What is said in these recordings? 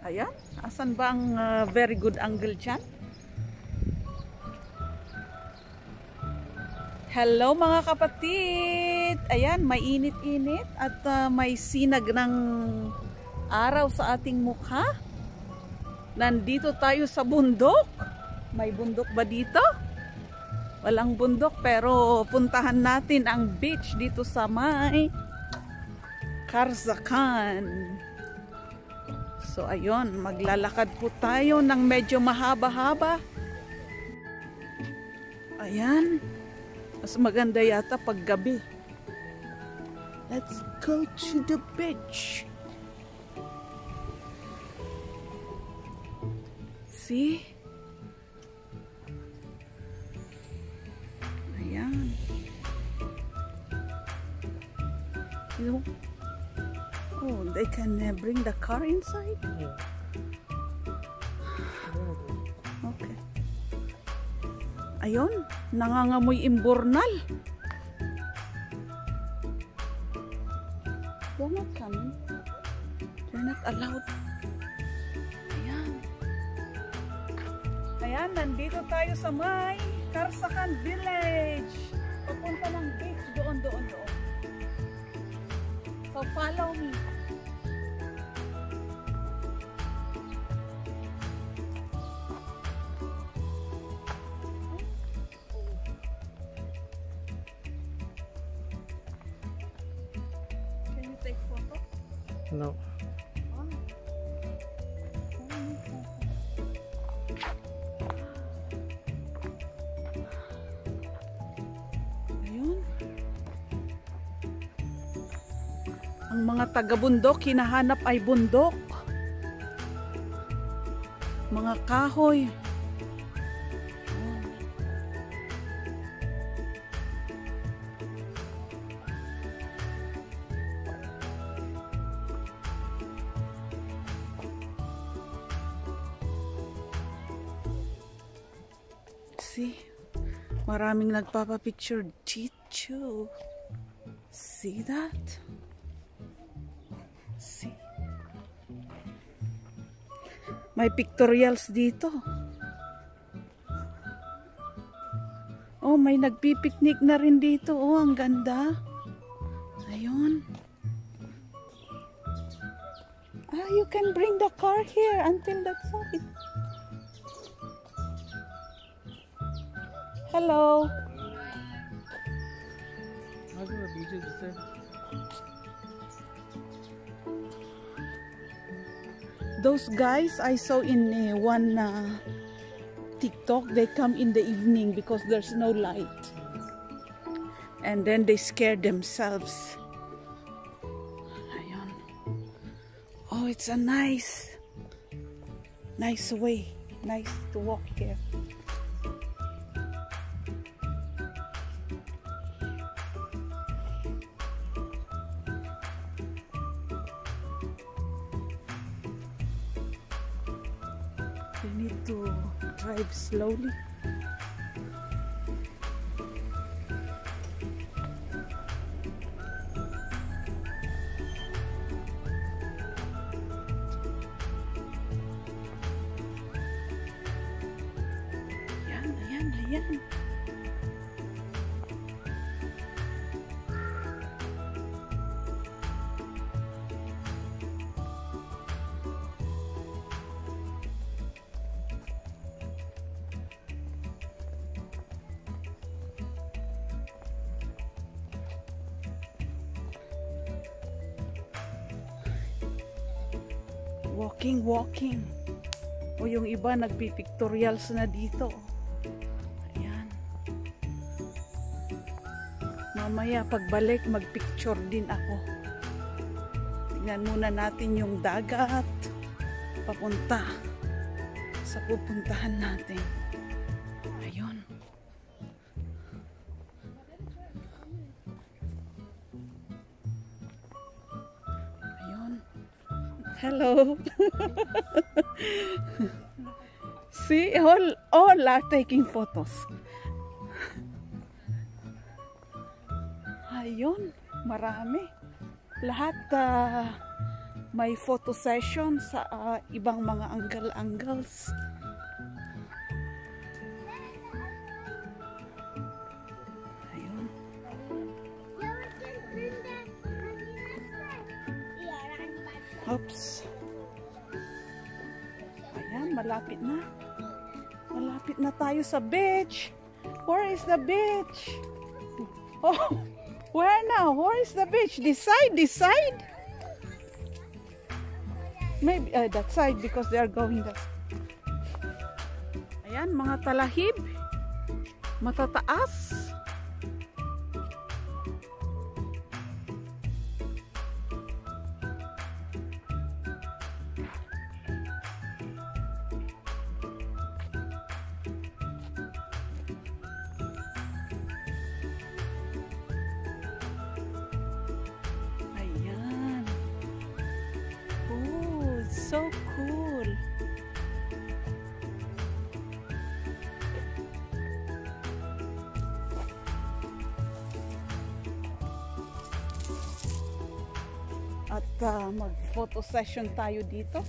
Ayan, asan ba ang very good angle dyan? Hello mga kapatid! Ayan, may init-init at may sinag ng araw sa ating mukha. Nandito tayo sa bundok. May bundok ba dito? Walang bundok pero puntahan natin ang beach dito sa may Karzakan. So ayun, maglalakad po tayo ng medyo mahaba-haba. Ayan. Mas maganda yata pag gabi. Let's go to the beach. See? Ayan. You know? Oh, they can bring the car inside? Yeah. Okay. Ayun, nangangamoy imburnal. They're not coming. They're not allowed. Ayan. Ayan, nandito tayo sa may Karzakan Village. Papunta ng beach doon. So follow me. Take photo? No. Ayun. Ang mga taga-bundok, hinahanap ay bundok. Mga kahoy. See, maraming nagpapapicture dito. See that? See? May pictorials dito. Oh, may nagpipiknik na rin dito. Oh, ang ganda. Ayun. Ah, you can bring the car here until that side. Hello. How do the beaches there? Those guys I saw in one TikTok, they come in the evening because there's no light. And then they scare themselves. Ayan. Oh, it's a nice way. Nice to walk here. You need to drive slowly. Ayan. Walking. O yung iba nagpipictorials na dito. Ayan. Mamaya pagbalik magpicture din ako. Tingnan muna natin yung dagat. Papunta sa pupuntahan natin. Ayun. Hello. See, all are taking photos. Ayun, marami. Lahat may photo session sa ibang mga angles. Ayun. Oops. Ayan, malapit na. Malapit na tayo sa beach. Where is the beach? Oh, where now? Where is the beach? This side? This side? Maybe that side because they are going that side. Ayan, mga talahib. Matataas. Ayan. Oh, it's so cool. At mag-photo session tayo dito.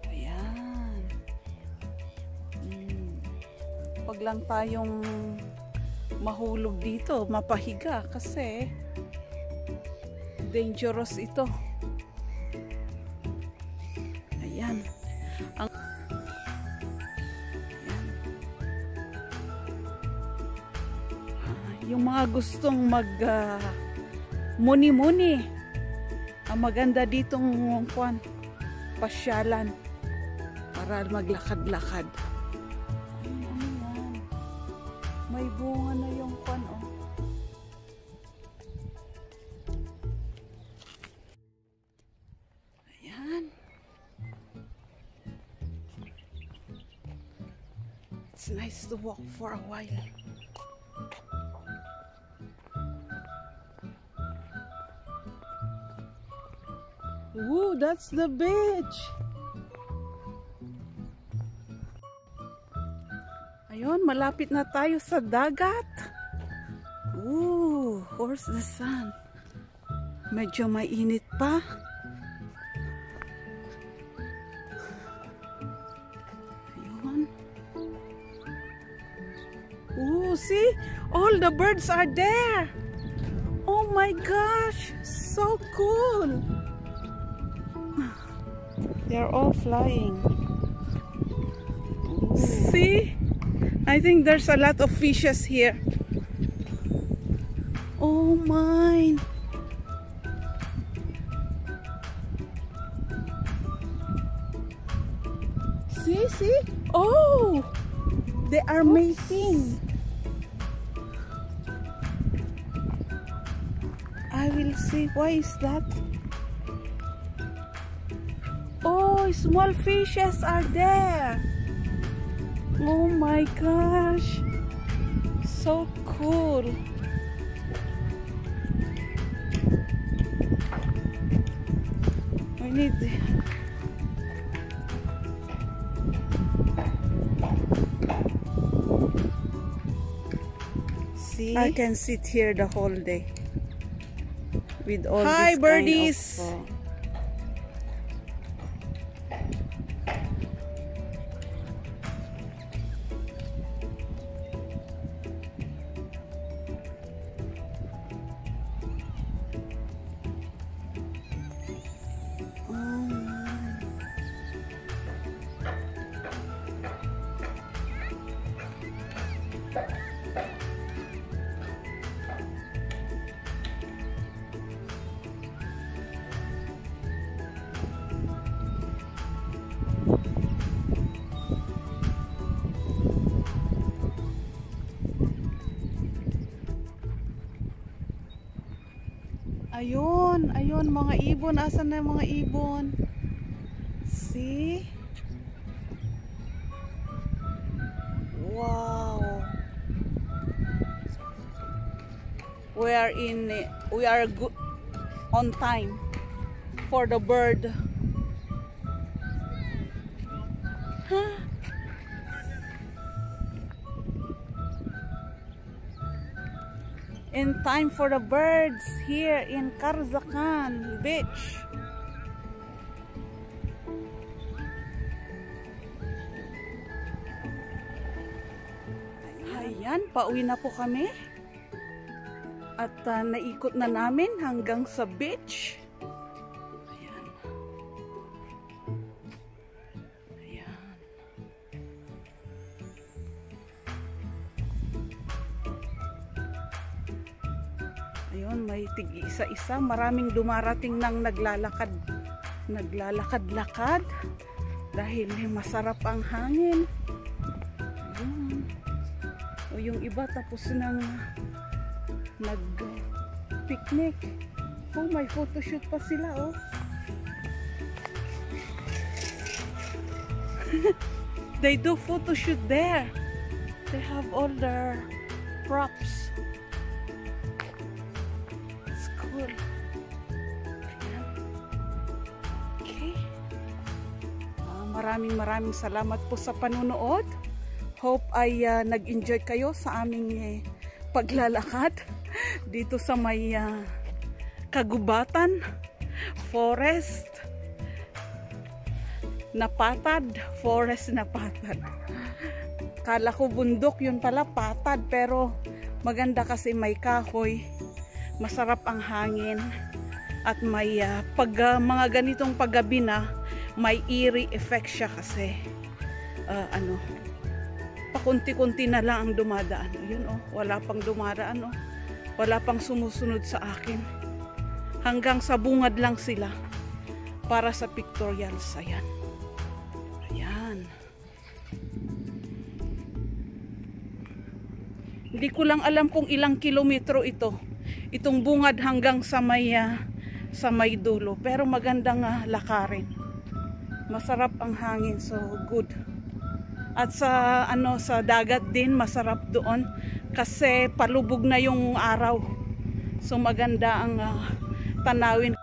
Ayan. Pag lang tayong mahulog dito, mapahiga kasi dangerous ito. Ayan. Ayan. Yung mga gustong muni-muni, ang maganda ditong pasyalan para maglakad-lakad. Ayan. May bunga na yung oh. Ayan. It's nice to walk for a while. Ooh, that's the beach. Ayun, malapit na tayo sa dagat. Ooh, where's the sun? Medyo mainit pa. Ayun. Ooh, see? All the birds are there. Oh my gosh, so cool. They're all flying. See? I think there's a lot of fishes here. Oh my. See? Oh! They are mating. I will see. Why is that? Oh, small fishes are there. Oh my gosh. So cool. We need see. I can sit here the whole day with all these birdies. Kind of, ayun mga ibon. Asan na yung mga ibon? See? Wow. We are good on time for the bird. Huh? in time for the birds here in Karzakan Beach. Ayan, pauwi na po kami. At naikot na namin hanggang sa beach. Ayan. Ayan. Ayun, may tig-isa-isa. Maraming dumarating ng naglalakad-lakad dahil masarap ang hangin. Ayun. O yung iba tapos nang nag-picnic. Oh, may photoshoot pa sila, oh. They do photoshoot there. They have all their props. It's cool. Ayan. Okay. Maraming salamat po sa panunood. Hope ay nag-enjoy kayo sa aming paglalakad dito sa may kagubatan, forest na patad. Kala ko bundok, yun pala patad, pero maganda kasi may kahoy, masarap ang hangin, at may mga ganitong paggabi na may eerie effect siya kasi pakunti-kunti na lang ang dumadaan. Ayun, oh, wala pang dumadaan, oh. Wala pang sumusunod sa akin. Hanggang sa bungad lang sila para sa pictorials. Ayan. Ayan. Hindi ko lang alam kung ilang kilometro ito. Itong bungad hanggang sa may dulo. Pero magandang lakarin. Masarap ang hangin, so good. At sa sa dagat din masarap doon kasi palubog na yung araw. So maganda ang tanawin.